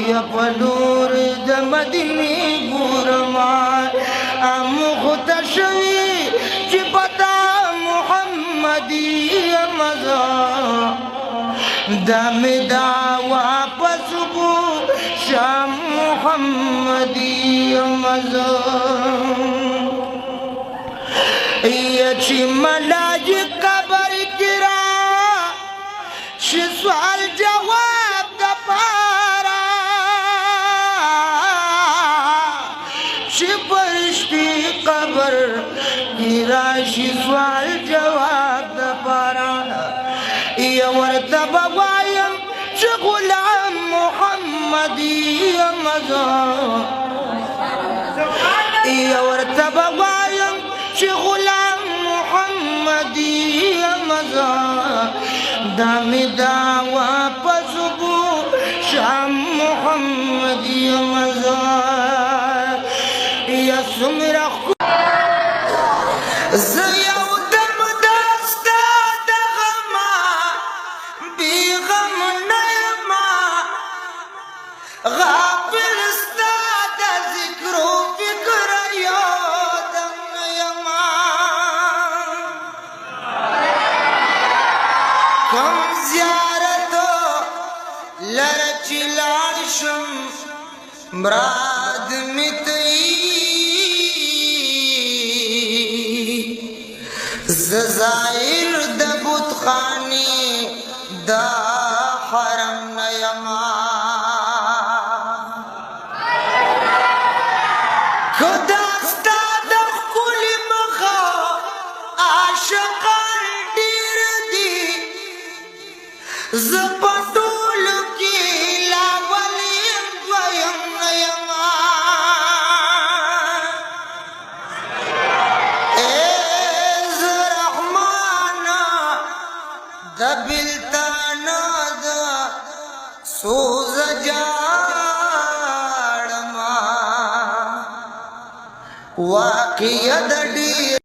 یا پلور د مدینه ګورما مختشوی چې پتا محمدی مزا دمدا واپس بو شام محمدی مزا یا چې ملاج قبر کرا شي سوال جواب د پارا شي پرشتي قبر کرا شي سوال جواب د پارا یا ورته بوایم چې غلام محمدی مزا یا ورته بوایم چې غلام محمدی مزا دامدا واپس بو شام محمدی مزا یا سمرا زیو دم دستا دغما بی غم نیما غافل ستا د ذکر و فکر یادم نیما کم زیارتو لرچی لارشم مراد میتئی زائر د بت خانی دا حرم نیما خدا ستا د ښکلي مخه عاشقان ډېر دي زه په ټولو کې لا ولیم دویم نیما د بلتانا دا سوز جاړما واقعي د